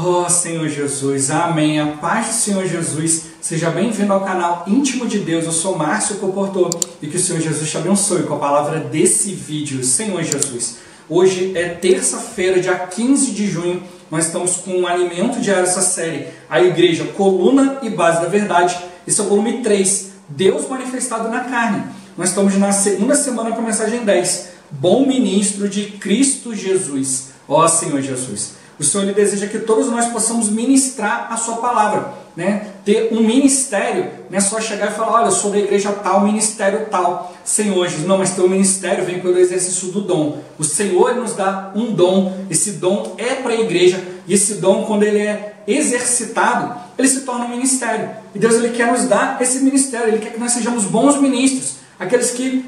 Oh, Senhor Jesus, amém. A paz do Senhor Jesus. Seja bem-vindo ao canal Íntimo de Deus. Eu sou Márcio Comportor e que o Senhor Jesus te abençoe com a palavra desse vídeo. Senhor Jesus, hoje é terça-feira, dia 15 de junho. Nós estamos com um alimento diário dessa série, a Igreja, Coluna e Base da Verdade. Esse é o volume 3, Deus manifestado na carne. Nós estamos na segunda semana com a mensagem 10, Bom Ministro de Cristo Jesus. Ó Senhor Jesus, o Senhor ele deseja que todos nós possamos ministrar a sua palavra, né? Ter um ministério, não é só chegar e falar, olha, eu sou da igreja tal, ministério tal. Senhor Jesus, não, mas teu ministério vem pelo exercício do dom. O Senhor nos dá um dom, esse dom é para a igreja, e esse dom, quando ele é exercitado, ele se torna um ministério. E Deus ele quer nos dar esse ministério, ele quer que nós sejamos bons ministros, aqueles que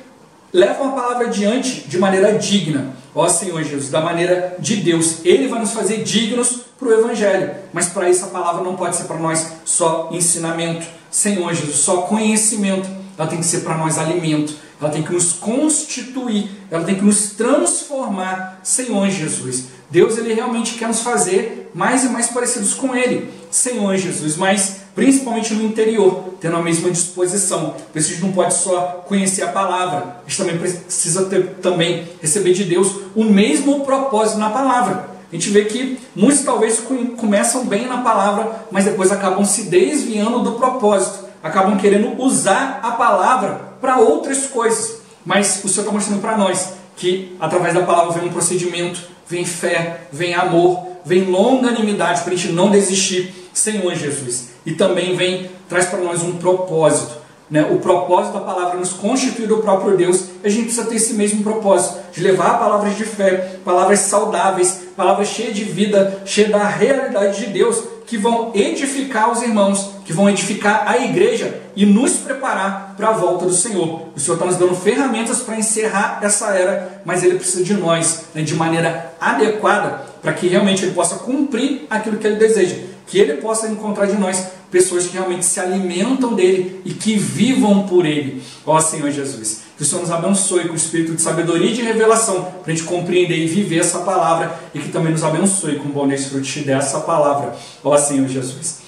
levam a palavra adiante de maneira digna. Ó Senhor Jesus, da maneira de Deus. Ele vai nos fazer dignos para o Evangelho. Mas para isso a palavra não pode ser para nós só ensinamento. Senhor Jesus, só conhecimento. Ela tem que ser para nós alimento. Ela tem que nos constituir. Ela tem que nos transformar. Senhor Jesus, Deus ele realmente quer nos fazer mais e mais parecidos com Ele. Senhor Jesus, mas principalmente no interior, tendo a mesma disposição. Por isso a gente não pode só conhecer a palavra, a gente também precisa também receber de Deus o mesmo propósito na palavra. A gente vê que muitos talvez começam bem na palavra, mas depois acabam se desviando do propósito, acabam querendo usar a palavra para outras coisas. Mas o Senhor está mostrando para nós que através da palavra vem um procedimento, vem fé, vem amor, vem longanimidade para a gente não desistir, Senhor Jesus. E também traz para nós um propósito, né? O propósito da palavra nos constitui do próprio Deus. A gente precisa ter esse mesmo propósito, de levar palavras de fé, palavras saudáveis, palavras cheias de vida, cheias da realidade de Deus, que vão edificar os irmãos, que vão edificar a igreja e nos preparar para a volta do Senhor. O Senhor está nos dando ferramentas para encerrar essa era, mas Ele precisa de nós, né, de maneira adequada, para que realmente Ele possa cumprir aquilo que Ele deseja. Que Ele possa encontrar de nós pessoas que realmente se alimentam dEle e que vivam por Ele. Ó Senhor Jesus, que o Senhor nos abençoe com o espírito de sabedoria e de revelação, para a gente compreender e viver essa palavra, e que também nos abençoe com o bom desfrute dessa palavra. Ó Senhor Jesus.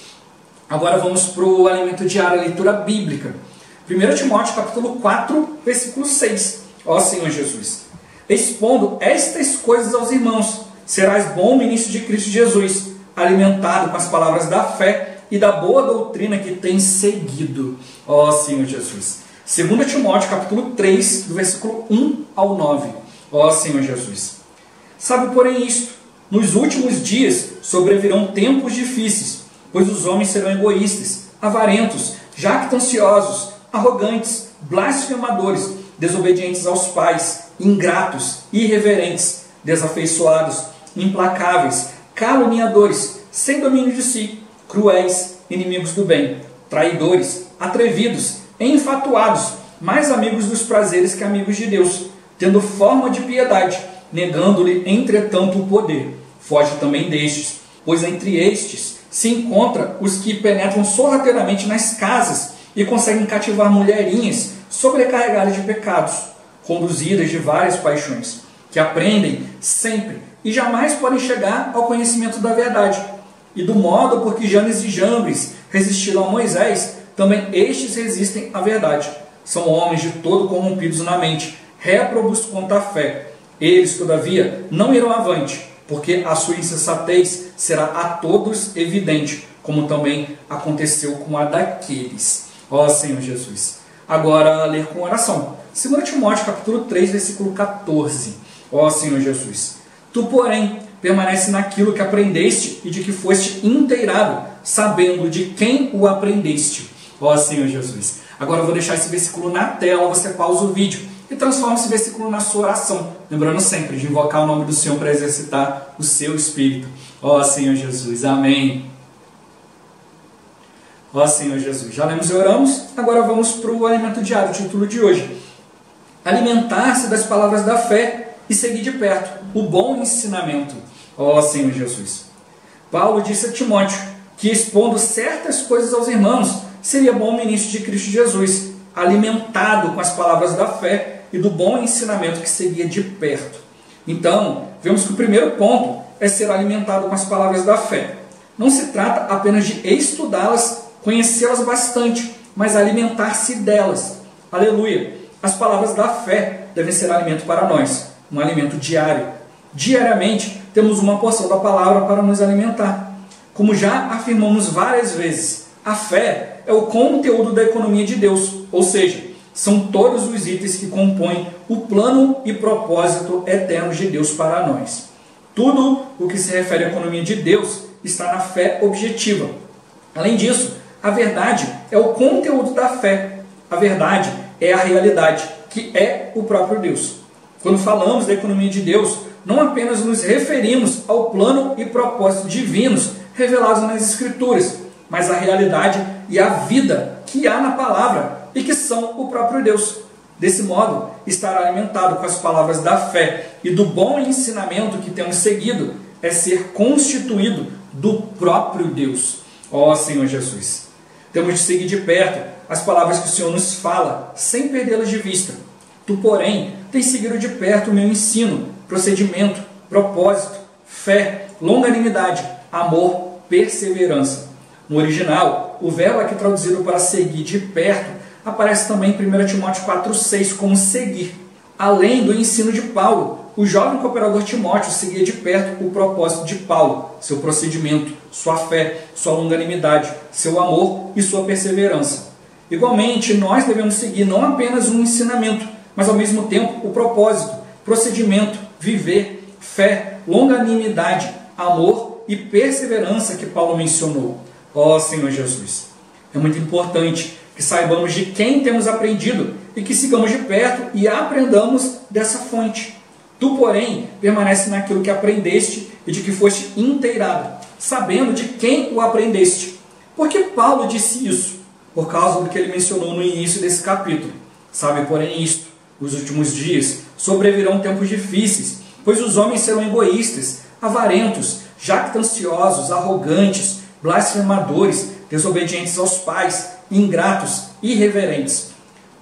Agora vamos para o alimento diário, a leitura bíblica. 1 Timóteo capítulo 4, versículo 6. Ó Senhor Jesus, expondo estas coisas aos irmãos, serás bom ministro de Cristo Jesus, alimentado com as palavras da fé e da boa doutrina que tens seguido. Ó Senhor Jesus. 2 Timóteo capítulo 3, do versículo 1 ao 9. Ó Senhor Jesus. Sabe, porém, isto: nos últimos dias sobrevirão tempos difíceis, pois os homens serão egoístas, avarentos, jactanciosos, arrogantes, blasfemadores, desobedientes aos pais, ingratos, irreverentes, desafeiçoados, implacáveis, caluniadores, sem domínio de si, cruéis, inimigos do bem, traidores, atrevidos, enfatuados, mais amigos dos prazeres que amigos de Deus, tendo forma de piedade, negando-lhe, entretanto, o poder. Foge também destes, pois entre estes se encontra os que penetram sorrateiramente nas casas e conseguem cativar mulherinhas sobrecarregadas de pecados, conduzidas de várias paixões, que aprendem sempre e jamais podem chegar ao conhecimento da verdade. E do modo por que Janes e Jambres resistiram a Moisés, também estes resistem à verdade. São homens de todo corrompidos na mente, réprobos quanto à fé. Eles, todavia, não irão avante, porque a sua insensatez será a todos evidente, como também aconteceu com a daqueles. Ó Senhor Jesus. Agora, ler com oração. 2 Timóteo capítulo 3, versículo 14. Ó Senhor Jesus. Tu, porém, permanece naquilo que aprendeste e de que foste inteirado, sabendo de quem o aprendeste. Ó Senhor Jesus. Agora eu vou deixar esse versículo na tela, você pausa o vídeo e transforma esse versículo na sua oração. Lembrando sempre de invocar o nome do Senhor para exercitar o seu espírito. Ó Senhor Jesus. Amém. Ó Senhor Jesus. Já lemos e oramos, agora vamos para o alimento diário, o título de hoje. Alimentar-se das palavras da fé e seguir de perto o bom ensinamento. Ó Senhor Jesus. Paulo disse a Timóteo que, expondo certas coisas aos irmãos, seria bom ministro de Cristo Jesus, alimentado com as palavras da fé e do bom ensinamento que seguia de perto. Então, vemos que o primeiro ponto é ser alimentado com as palavras da fé. não se trata apenas de estudá-las, conhecê-las bastante, mas alimentar-se delas. Aleluia! As palavras da fé devem ser alimento para nós, um alimento diário. Diariamente temos uma porção da palavra para nos alimentar. Como já afirmamos várias vezes, a fé é o conteúdo da economia de Deus, ou seja, são todos os itens que compõem o plano e propósito eterno de Deus para nós. Tudo o que se refere à economia de Deus está na fé objetiva. Além disso, a verdade é o conteúdo da fé. A verdade é a realidade, que é o próprio Deus. Quando falamos da economia de Deus, não apenas nos referimos ao plano e propósito divinos revelados nas Escrituras, mas à realidade e à vida que há na palavra e que são o próprio Deus. Desse modo, estar alimentado com as palavras da fé e do bom ensinamento que temos seguido é ser constituído do próprio Deus. Ó Senhor Jesus! Temos de seguir de perto as palavras que o Senhor nos fala, sem perdê-las de vista. Tu, porém, tens seguido de perto o meu ensino, procedimento, propósito, fé, longanimidade, amor, perseverança. No original, o verbo aqui traduzido para seguir de perto aparece também em 1 Timóteo 4,6 como seguir. Além do ensino de Paulo, o jovem cooperador Timóteo seguia de perto o propósito de Paulo, seu procedimento, sua fé, sua longanimidade, seu amor e sua perseverança. Igualmente, nós devemos seguir não apenas um ensinamento, mas ao mesmo tempo o propósito, procedimento, viver, fé, longanimidade, amor e perseverança que Paulo mencionou. Ó Senhor Jesus! É muito importante que saibamos de quem temos aprendido e que sigamos de perto e aprendamos dessa fonte. Tu, porém, permanece naquilo que aprendeste e de que foste inteirado, sabendo de quem o aprendeste. Por que Paulo disse isso? Por causa do que ele mencionou no início desse capítulo. Sabe, porém, isto: nos últimos dias sobrevirão tempos difíceis, pois os homens serão egoístas, avarentos, jactanciosos, arrogantes, blasfemadores, desobedientes aos pais, ingratos, irreverentes.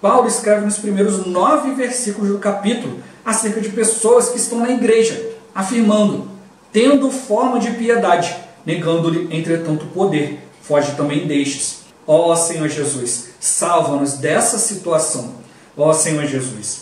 Paulo escreve nos primeiros 9 versículos do capítulo acerca de pessoas que estão na igreja, afirmando: tendo forma de piedade, negando-lhe, entretanto, o poder, foge também destes. Ó Senhor Jesus, salva-nos dessa situação. Ó Senhor Jesus.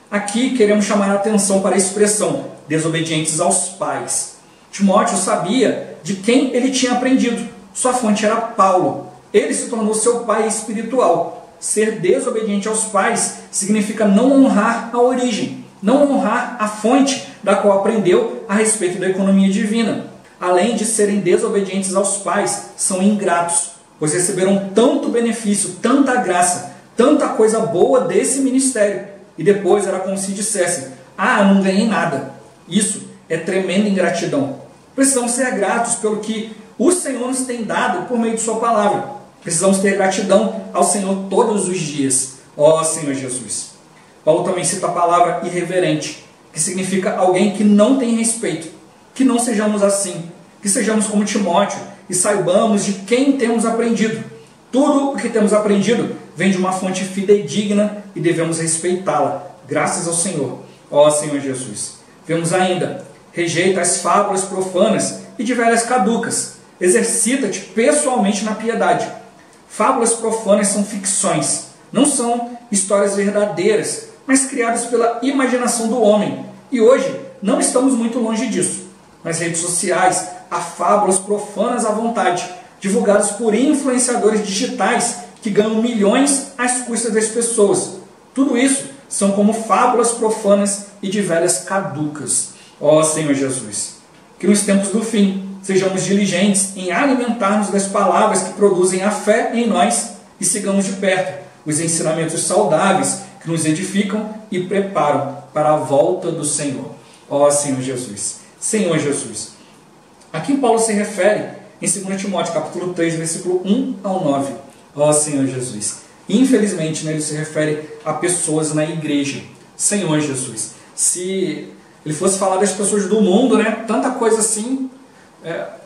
Aqui queremos chamar a atenção para a expressão desobedientes aos pais. Timóteo sabia de quem ele tinha aprendido. Sua fonte era Paulo. Ele se tornou seu pai espiritual. Ser desobediente aos pais significa não honrar a origem, não honrar a fonte da qual aprendeu a respeito da economia divina. Além de serem desobedientes aos pais, são ingratos, pois receberam tanto benefício, tanta graça, tanta coisa boa desse ministério. E depois era como se dissessem: ah, não ganhei nada. Isso é tremenda ingratidão. Precisamos ser gratos pelo que o Senhor nos tem dado por meio de sua palavra. Precisamos ter gratidão ao Senhor todos os dias. Ó Senhor Jesus. Paulo também cita a palavra irreverente, que significa alguém que não tem respeito. Que não sejamos assim. Que sejamos como Timóteo e saibamos de quem temos aprendido. Tudo o que temos aprendido vem de uma fonte fidedigna e devemos respeitá-la, graças ao Senhor. Ó Senhor Jesus. Vemos ainda: rejeita as fábulas profanas e de velhas caducas. Exercita-te pessoalmente na piedade. Fábulas profanas são ficções, não são histórias verdadeiras, mas criadas pela imaginação do homem. E hoje não estamos muito longe disso. Nas redes sociais há fábulas profanas à vontade, divulgadas por influenciadores digitais que ganham milhões às custas das pessoas. Tudo isso são como fábulas profanas e de velhas caducas. Ó Senhor Jesus, que nos tempos do fim sejamos diligentes em alimentar-nos das palavras que produzem a fé em nós e sigamos de perto os ensinamentos saudáveis que nos edificam e preparam para a volta do Senhor. Ó Senhor Jesus. Senhor Jesus. Aqui Paulo se refere em 2 Timóteo capítulo 3, versículo 1 ao 9. Ó Senhor Jesus. Infelizmente, ele se refere a pessoas na igreja. Senhor Jesus. Se ele fosse falar das pessoas do mundo, tanta coisa assim,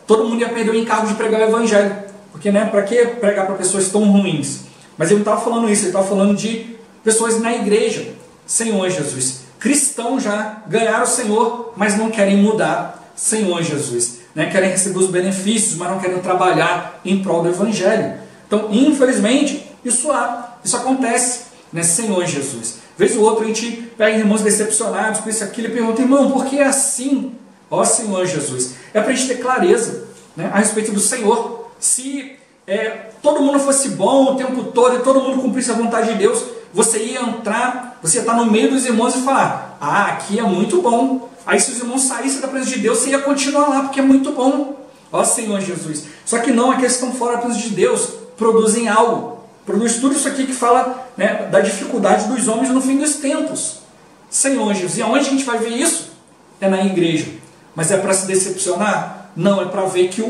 todo mundo ia perder o encargo de pregar o evangelho. Porque, para que pregar para pessoas tão ruins? Mas ele não estava falando isso, ele estava falando de pessoas na igreja. Senhor Jesus. Cristãos já ganharam o Senhor, mas não querem mudar. Senhor Jesus. né, querem receber os benefícios, mas não querem trabalhar em prol do Evangelho. Então, infelizmente, isso acontece, né, Senhor Jesus. Vez ou outra a gente pega irmãos decepcionados com isso aqui e pergunta, irmão, por que é assim? Ó Senhor Jesus. É para a gente ter clareza, né, a respeito do Senhor. Se todo mundo fosse bom o tempo todo e todo mundo cumprisse a vontade de Deus, você ia entrar, você ia estar no meio dos irmãos e falar, aqui é muito bom. Aí se os irmãos saíssem da presença de Deus, você ia continuar lá, porque é muito bom. Ó Senhor Jesus. Só que não, aqueles que estão fora da presença de Deus produzem algo. Produz tudo isso aqui que fala, né, da dificuldade dos homens no fim dos tempos. Senhor Jesus. E aonde a gente vai ver isso? É na igreja. Mas é para se decepcionar? Não, é para ver que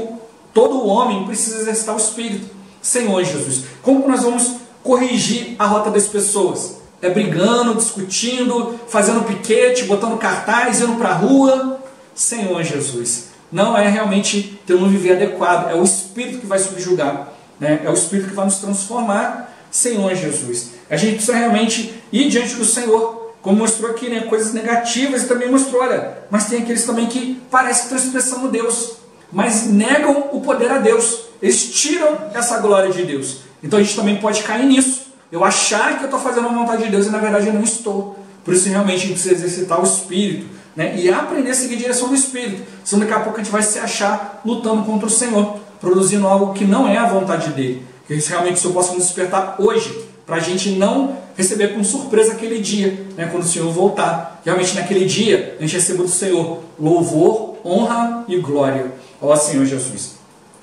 todo homem precisa exercitar o Espírito. Senhor Jesus. Como nós vamos corrigir a rota das pessoas? É brigando, discutindo, fazendo piquete, botando cartaz, indo para a rua? Senhor Jesus. Não é realmente ter um viver adequado. É o Espírito que vai subjugar. Né? É o Espírito que vai nos transformar. Senhor Jesus. A gente precisa realmente ir diante do Senhor. Como mostrou aqui, né, coisas negativas, e também mostrou, olha, mas tem aqueles também que parecem que estão expressando Deus, mas negam o poder a Deus. Eles tiram essa glória de Deus. Então a gente também pode cair nisso. Eu achar que eu estou fazendo a vontade de Deus e na verdade eu não estou. Por isso realmente a gente precisa exercitar o Espírito, né, e aprender a seguir a direção do Espírito. Senão daqui a pouco a gente vai se achar lutando contra o Senhor, produzindo algo que não é a vontade dele. Que realmente o Senhor possa nos despertar hoje, para a gente não receber com surpresa aquele dia, né, quando o Senhor voltar. Realmente naquele dia a gente receba do Senhor louvor, honra e glória. Ó Senhor Jesus.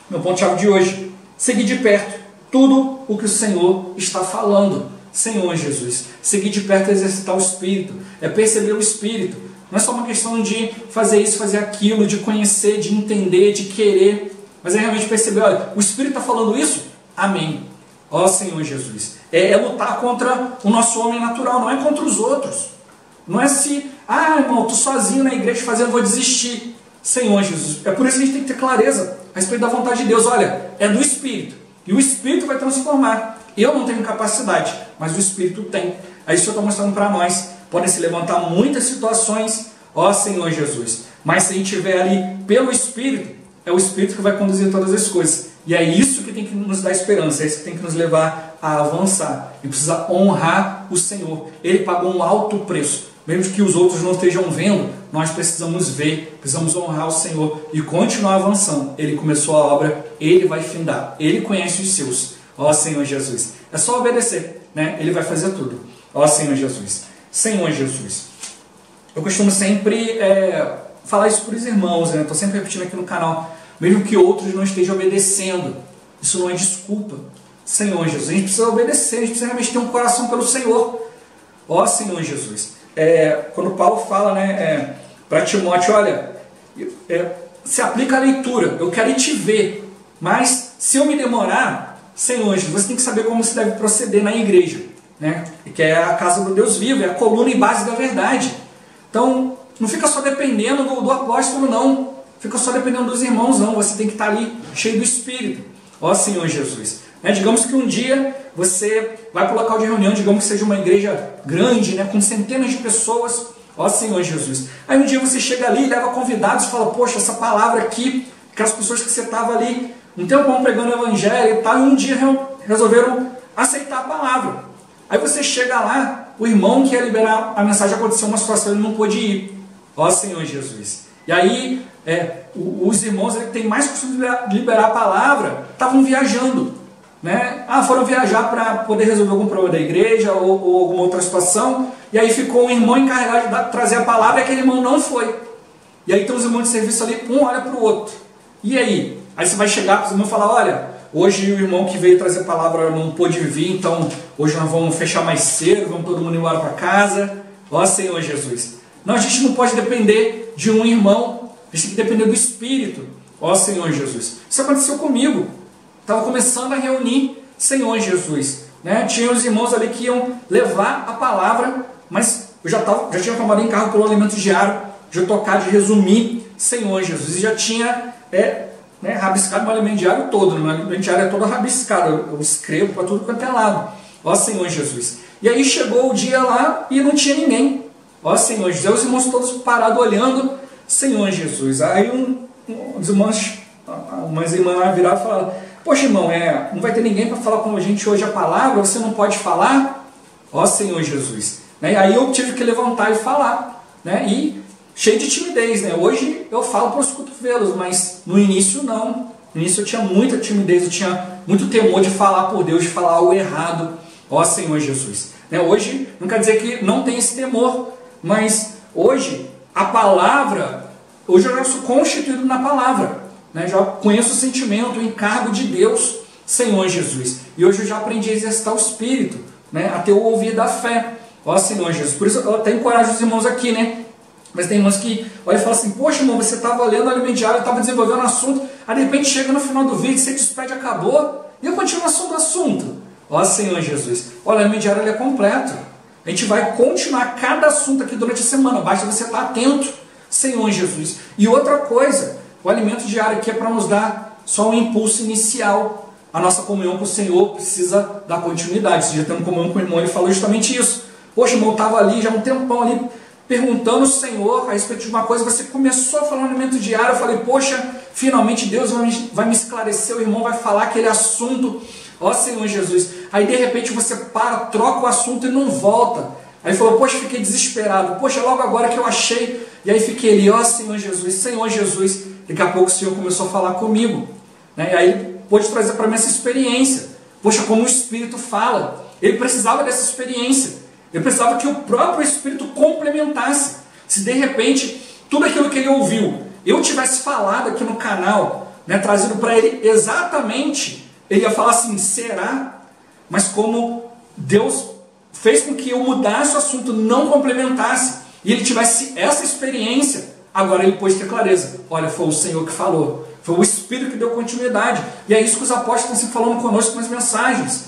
Meu ponto-chave de hoje: seguir de perto tudo o que o Senhor está falando. Senhor Jesus. Seguir de perto é exercitar o Espírito, é perceber o Espírito. Não é só uma questão de fazer isso, fazer aquilo, de conhecer, de entender, de querer, mas é realmente perceber, olha, o Espírito está falando isso? Amém. Ó Senhor Jesus. É lutar contra o nosso homem natural, não é contra os outros. Não é irmão, estou sozinho na igreja fazendo, vou desistir. Senhor Jesus. É por isso que a gente tem que ter clareza a respeito da vontade de Deus. Olha, é do Espírito. E o Espírito vai transformar. Eu não tenho capacidade, mas o Espírito tem. Aí o Senhor está mostrando para nós. Podem se levantar muitas situações, ó Senhor Jesus. Mas se a gente estiver ali pelo Espírito, é o Espírito que vai conduzir todas as coisas. E é isso que tem que nos dar esperança, é isso que tem que nos levar a avançar. E precisa honrar o Senhor. Ele pagou um alto preço. Mesmo que os outros não estejam vendo, nós precisamos ver, precisamos honrar o Senhor e continuar avançando. Ele começou a obra, Ele vai findar. Ele conhece os seus. Ó Senhor Jesus. É só obedecer, né? Ele vai fazer tudo. Ó Senhor Jesus. Senhor Jesus. Eu costumo sempre falar isso para os irmãos, né? Estou sempre repetindo aqui no canal. Mesmo que outros não estejam obedecendo, isso não é desculpa. Senhor Jesus. A gente precisa obedecer, a gente precisa realmente ter um coração pelo Senhor. Ó Senhor Jesus. Quando Paulo fala, né, para Timóteo, olha, se aplica a leitura, eu quero ir te ver, mas se eu me demorar, Senhor Jesus, você tem que saber como se deve proceder na igreja, né, que é a casa do Deus vivo, é a coluna e base da verdade. Então, não fica só dependendo do apóstolo, não, fica só dependendo dos irmãos, não, você tem que estar ali cheio do Espírito. Ó Senhor Jesus. Digamos que um dia você vai para o local de reunião, digamos que seja uma igreja grande, né, com centenas de pessoas, ó Senhor Jesus. Aí um dia você chega ali, leva convidados e fala, poxa, essa palavra aqui, aquelas pessoas que você estava ali um tempão pregando o evangelho e tal, e um dia resolveram aceitar a palavra. Aí você chega lá, o irmão que ia liberar a mensagem, aconteceu uma situação, ele não pôde ir. Ó Senhor Jesus. E aí, os irmãos que têm mais costume de liberar a palavra, estavam viajando. Né? Foram viajar para poder resolver algum problema da igreja ou alguma outra situação, e aí ficou um irmão encarregado de trazer a palavra e aquele irmão não foi. E aí tem os irmãos de serviço ali, um olha para o outro. E aí? Aí você vai chegar para os irmãos e falar, olha, hoje o irmão que veio trazer a palavra não pôde vir, então hoje nós vamos fechar mais cedo, vamos todo mundo embora para casa. Ó Senhor Jesus. Não, a gente não pode depender de um irmão, a gente tem que depender do Espírito. Ó Senhor Jesus. Isso aconteceu comigo. Estava começando a reunir, Senhor Jesus. Né? Tinha os irmãos ali que iam levar a palavra, mas eu já tinha tomado encargo pelo alimento diário, de eu tocar, de resumir, Senhor Jesus. E já tinha rabiscado meu alimento diário todo. Meu alimento diário é todo rabiscado, eu escrevo para tudo quanto é lado. Ó Senhor Jesus. E aí chegou o dia lá e não tinha ninguém. Ó Senhor Jesus. Os irmãos todos parados olhando, Senhor Jesus. Aí umas irmãs viraram e falaram: poxa, irmão, não vai ter ninguém para falar com a gente hoje a palavra, você não pode falar? Ó Senhor Jesus. Né? Aí eu tive que levantar e falar, né? E cheio de timidez, né? Hoje eu falo para os cotovelos, mas no início não. No início eu tinha muita timidez, eu tinha muito temor de falar por Deus, de falar o errado. Ó Senhor Jesus. Né? Hoje não quer dizer que não tem esse temor, mas hoje a palavra, hoje eu já sou constituído na palavra, né? Já conheço o sentimento, o encargo de Deus, Senhor Jesus. E hoje eu já aprendi a exercitar o Espírito, né? A ter o ouvir da fé. Ó Senhor Jesus. Por isso eu até encorajo os irmãos aqui, né? Mas tem irmãos que olham e falam assim: poxa, irmão, você estava lendo o alimento diário, estava desenvolvendo um assunto, aí de repente chega no final do vídeo, você despede, acabou, e a continuação do assunto. Ó Senhor Jesus. Olha, o alimento diário ele é completo. A gente vai continuar cada assunto aqui durante a semana, basta você estar atento, Senhor Jesus. E outra coisa, o alimento diário aqui é para nos dar só um impulso inicial. A nossa comunhão com o Senhor precisa dar continuidade. Se já temos comunhão com o irmão, ele falou justamente isso. Poxa, irmão, estava ali já um tempão ali, perguntando ao Senhor a respeito de uma coisa, você começou a falar no alimento diário, eu falei: poxa, finalmente Deus vai me esclarecer, o irmão vai falar aquele assunto, ó Senhor Jesus. Aí de repente você para, troca o assunto e não volta. Aí falou: poxa, fiquei desesperado, poxa, logo agora que eu achei, e aí fiquei ali, ó Senhor Jesus, Senhor Jesus. Daqui a pouco o Senhor começou a falar comigo, né? E aí ele pôde trazer para mim essa experiência. Poxa, como o Espírito fala, ele precisava dessa experiência. Eu precisava que o próprio Espírito complementasse. Se de repente tudo aquilo que ele ouviu eu tivesse falado aqui no canal, né, trazido para ele exatamente, ele ia falar assim: será? Mas como Deus fez com que eu mudasse o assunto, não complementasse, e ele tivesse essa experiência, agora ele pôde ter clareza: olha, foi o Senhor que falou, foi o Espírito que deu continuidade. E é isso que os apóstolos estão falando conosco nas mensagens.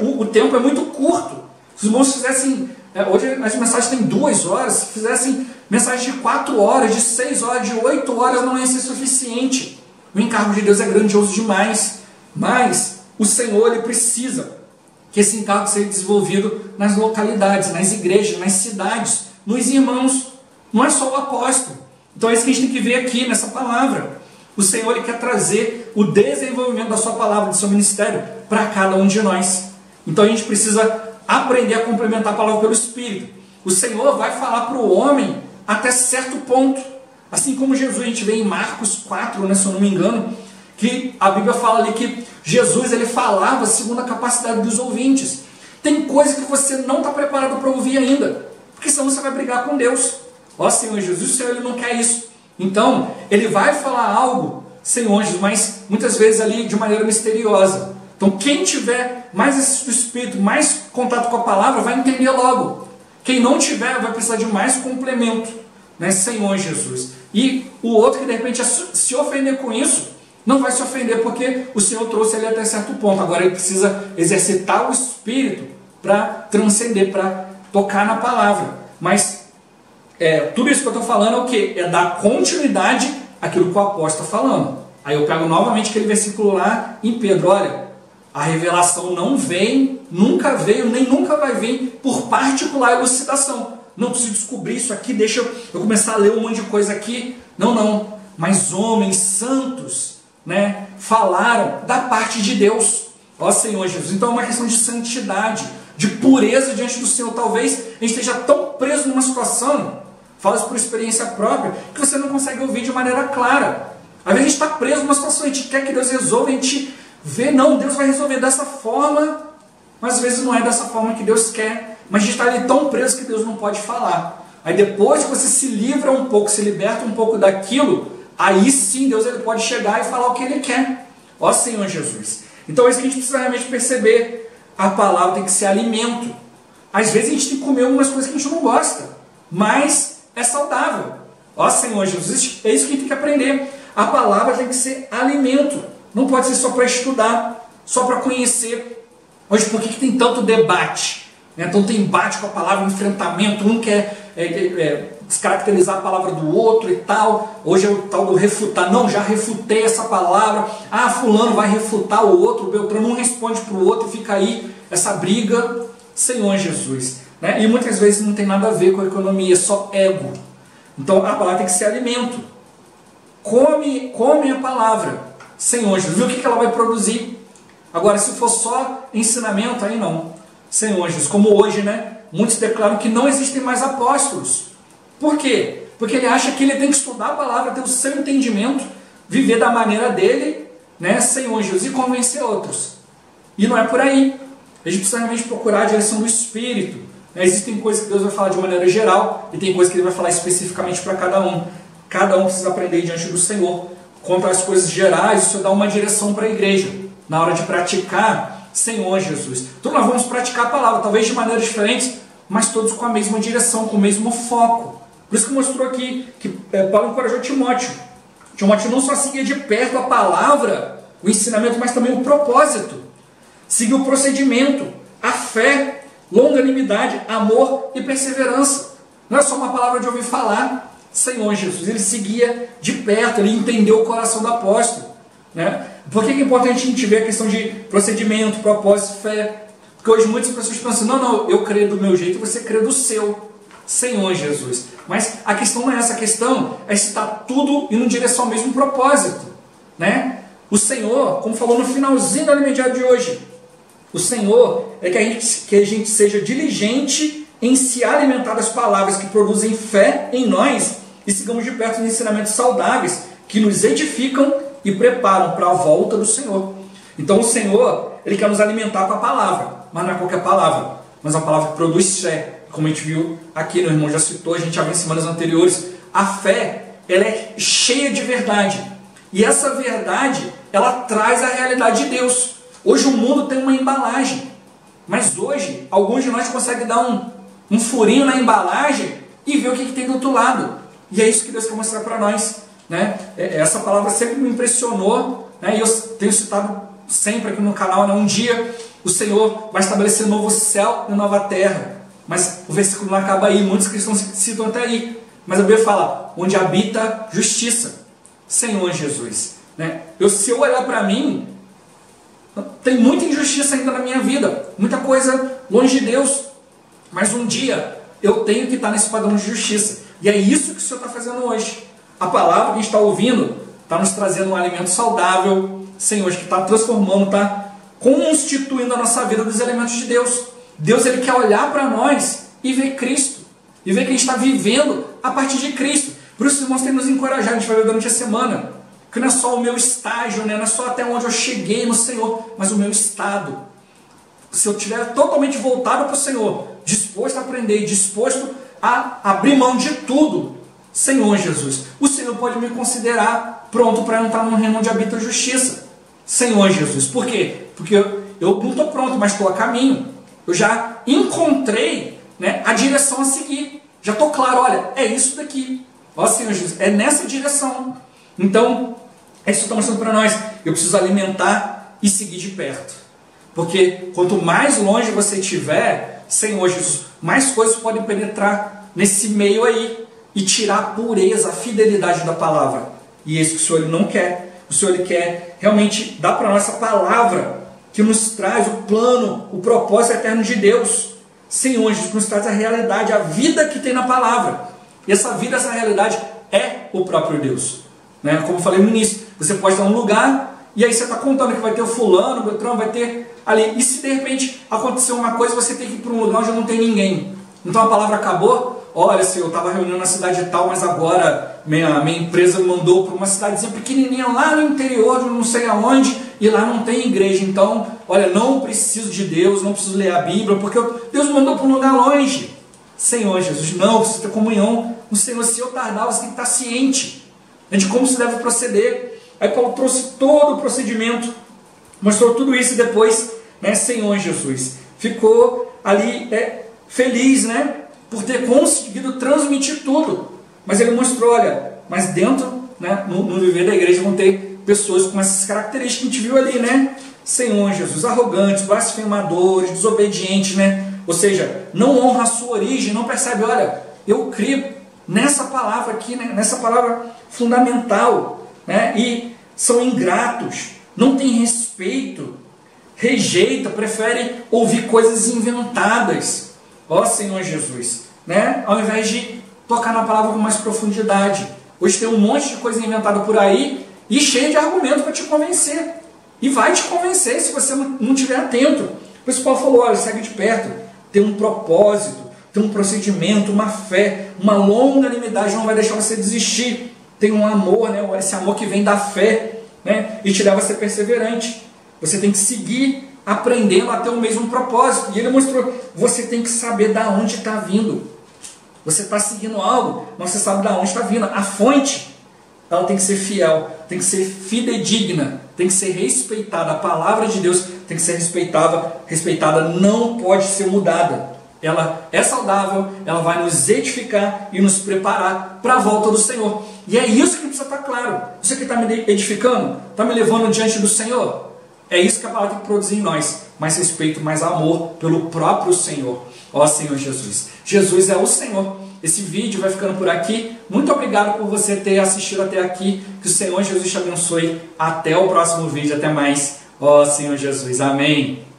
O tempo é muito curto. Se os irmãos fizessem, hoje as mensagens têm 2 horas, se fizessem mensagens de 4 horas, de 6 horas, de 8 horas, não ia ser suficiente. O encargo de Deus é grandioso demais, mas o Senhor ele precisa que esse encargo seja desenvolvido nas localidades, nas igrejas, nas cidades, nos irmãos. Não é só o apóstolo. Então é isso que a gente tem que ver aqui nessa palavra. O Senhor ele quer trazer o desenvolvimento da sua palavra, do seu ministério, para cada um de nós. Então a gente precisa aprender a complementar a palavra pelo Espírito. O Senhor vai falar para o homem até certo ponto. Assim como Jesus, a gente vê em Marcos 4, né, se eu não me engano, que a Bíblia fala ali que Jesus ele falava segundo a capacidade dos ouvintes. Tem coisa que você não está preparado para ouvir ainda, porque senão você vai brigar com Deus. Ó Senhor Jesus, o Senhor ele não quer isso. Então, ele vai falar algo, Senhor Jesus, mas muitas vezes ali de maneira misteriosa. Então, quem tiver mais esse Espírito, mais contato com a palavra, vai entender logo. Quem não tiver, vai precisar de mais complemento, né? Senhor Jesus. E o outro que de repente se ofender com isso, não vai se ofender, porque o Senhor trouxe ele até certo ponto. Agora ele precisa exercitar o Espírito para transcender, para tocar na palavra. Mas tudo isso que eu estou falando é o quê? É dar continuidade àquilo que o apóstolo está falando. Aí eu pego novamente aquele versículo lá em Pedro: olha, a revelação não vem, nunca veio, nem nunca vai vir por particular elucidação. Não preciso descobrir isso aqui, deixa eu começar a ler um monte de coisa aqui. Não. Mas homens santos, né, falaram da parte de Deus. Ó Senhor Jesus. Então é uma questão de santidade, de pureza diante do Senhor. Talvez a gente esteja tão preso numa situação, falo isso por experiência própria, que você não consegue ouvir de maneira clara. Às vezes a gente está preso numa situação, a gente quer que Deus resolva, a gente vê, não, Deus vai resolver dessa forma, mas às vezes não é dessa forma que Deus quer. Mas a gente está ali tão preso que Deus não pode falar. Aí depois que você se livra um pouco, se liberta um pouco daquilo, aí sim Deus ele pode chegar e falar o que Ele quer. Ó Senhor Jesus. Então é isso que a gente precisa realmente perceber. A palavra tem que ser alimento. Às vezes a gente tem que comer algumas coisas que a gente não gosta, mas é saudável. Ó Senhor Jesus, é isso que a gente tem que aprender. A palavra tem que ser alimento. Não pode ser só para estudar, só para conhecer. Hoje, por que tem tanto debate? Então tem embate com a palavra, enfrentamento, um quer descaracterizar a palavra do outro e tal. Hoje é o tal do refutar. Não, já refutei essa palavra. Ah, fulano vai refutar o outro, o Beltrano não responde para o outro e fica aí essa briga. Senhor Jesus. Né? E muitas vezes não tem nada a ver com a economia, é só ego. Então a palavra tem que ser alimento. come a palavra. Senhor Jesus, viu o que ela vai produzir? Agora, se for só ensinamento, aí não. Senhor Jesus, como hoje, né? Muitos declaram que não existem mais apóstolos. Por quê? Porque ele acha que ele tem que estudar a palavra, ter o seu entendimento, viver da maneira dele, né? Senhor Jesus, e convencer outros. E não é por aí. A gente precisa realmente procurar a direção do Espírito. Existem coisas que Deus vai falar de maneira geral e tem coisas que Ele vai falar especificamente para cada um. Cada um precisa aprender diante do Senhor. Quanto às coisas gerais, isso dá uma direção para a igreja. Na hora de praticar, Senhor Jesus. Então nós vamos praticar a palavra, talvez de maneiras diferentes, mas todos com a mesma direção, com o mesmo foco. Por isso que mostrou aqui que Paulo encorajou Timóteo. Timóteo não só seguia de perto a palavra, o ensinamento, mas também o propósito. Seguiu o procedimento, a fé, longanimidade, amor e perseverança. Não é só uma palavra de ouvir falar. Senhor Jesus, ele seguia de perto, ele entendeu o coração do apóstolo. Né? Por que é importante a gente ver a questão de procedimento, propósito, fé? Porque hoje muitas pessoas pensam, não, eu creio do meu jeito, você crê do seu. Senhor Jesus. Mas a questão não é essa, a questão é se está tudo indo em direção ao mesmo propósito. Né? O Senhor, como falou no finalzinho do alimentário de hoje, o Senhor é que a gente seja diligente em se alimentar das palavras que produzem fé em nós e sigamos de perto os ensinamentos saudáveis que nos edificam e preparam para a volta do Senhor. Então o Senhor, Ele quer nos alimentar com a palavra, mas não é qualquer palavra, mas é uma palavra que produz fé. Como a gente viu aqui, o irmão já citou, a gente já viu em semanas anteriores, a fé, ela é cheia de verdade. E essa verdade, ela traz a realidade de Deus. Hoje o mundo tem uma embalagem, mas hoje alguns de nós conseguem dar um furinho na embalagem e ver o que tem do outro lado. E é isso que Deus quer mostrar para nós. Né? Essa palavra sempre me impressionou, né? E eu tenho citado sempre aqui no canal, né? Um dia o Senhor vai estabelecer um novo céu e nova terra. Mas o versículo não acaba aí, muitos cristãos citam até aí. Mas a Bíblia fala, onde habita justiça. Senhor Jesus. Né? Se eu olhar para mim, tem muita injustiça ainda na minha vida, muita coisa longe de Deus, mas um dia eu tenho que estar nesse padrão de justiça, e é isso que o Senhor está fazendo hoje. A palavra que a gente está ouvindo está nos trazendo um alimento saudável, Senhor, que está transformando, está constituindo a nossa vida dos elementos de Deus. Deus, Ele quer olhar para nós e ver Cristo, e ver que a gente está vivendo a partir de Cristo. Por isso os irmãos têm que nos encorajar, a gente vai ver durante a semana, que não é só o meu estágio, né? Não é só até onde eu cheguei no Senhor, mas o meu estado. Se eu estiver totalmente voltado para o Senhor, disposto a aprender e disposto a abrir mão de tudo, Senhor Jesus, o Senhor pode me considerar pronto para entrar num reino onde habita a justiça. Senhor Jesus, por quê? Porque eu não estou pronto, mas estou a caminho. Eu já encontrei, né, a direção a seguir. Já estou claro, olha, é isso daqui. Ó Senhor Jesus, é nessa direção. Então, é isso que está mostrando para nós. Eu preciso alimentar e seguir de perto. Porque quanto mais longe você estiver, Senhor Jesus, mais coisas podem penetrar nesse meio aí e tirar a pureza, a fidelidade da palavra. E é isso que o Senhor Ele não quer. O Senhor Ele quer realmente dar para nós essa palavra que nos traz o plano, o propósito eterno de Deus. Senhor Jesus, que nos traz a realidade, a vida que tem na palavra. E essa vida, essa realidade é o próprio Deus. Né? Como eu falei no início, você pode estar num lugar e aí você está contando que vai ter o fulano, o Beltrão, vai ter ali. E se de repente acontecer uma coisa, você tem que ir para um lugar onde não tem ninguém. Então a palavra acabou. Olha, se eu estava reunindo na cidade tal, mas agora minha empresa me mandou para uma cidadezinha pequenininha lá no interior, de não sei aonde, e lá não tem igreja. Então, olha, não preciso de Deus, não preciso ler a Bíblia, porque Deus me mandou para um lugar longe. Senhor Jesus, não, preciso ter comunhão com o Senhor. Se eu tardar, você tem que estar ciente de como se deve proceder. Aí Paulo trouxe todo o procedimento, mostrou tudo isso e depois, né, Senhor Jesus, ficou ali feliz, né, por ter conseguido transmitir tudo. Mas ele mostrou, olha, mas dentro, né, no viver da igreja vão ter pessoas com essas características que a gente viu ali, né? Senhor Jesus, arrogantes, blasfemadores, desobedientes, né? Ou seja, não honra a sua origem, não percebe, olha, eu creio nessa palavra aqui, né, nessa palavra fundamental, né? E são ingratos, não têm respeito, rejeita, prefere ouvir coisas inventadas. Ó Senhor Jesus, né? Ao invés de tocar na palavra com mais profundidade. Hoje tem um monte de coisa inventada por aí e cheia de argumentos para te convencer. E vai te convencer se você não estiver atento. Por isso Paulo falou, olha, segue de perto. Tem um propósito, tem um procedimento, uma fé, uma longanimidade, não vai deixar você desistir. Tem um amor, né? Esse amor que vem da fé, né? E te leva a ser perseverante. Você tem que seguir aprendendo a ter o mesmo propósito. E ele mostrou, você tem que saber de onde está vindo. Você está seguindo algo, mas você sabe de onde está vindo. A fonte, ela tem que ser fiel, tem que ser fidedigna, tem que ser respeitada. A palavra de Deus tem que ser respeitada, não pode ser mudada. Ela é saudável, ela vai nos edificar e nos preparar para a volta do Senhor. E é isso que precisa estar claro. Isso aqui está me edificando? Está me levando diante do Senhor? É isso que a palavra tem que produzir em nós. Mais respeito, mais amor pelo próprio Senhor. Ó Senhor Jesus. Jesus é o Senhor. Esse vídeo vai ficando por aqui. Muito obrigado por você ter assistido até aqui. Que o Senhor Jesus te abençoe. Até o próximo vídeo. Até mais. Ó Senhor Jesus. Amém.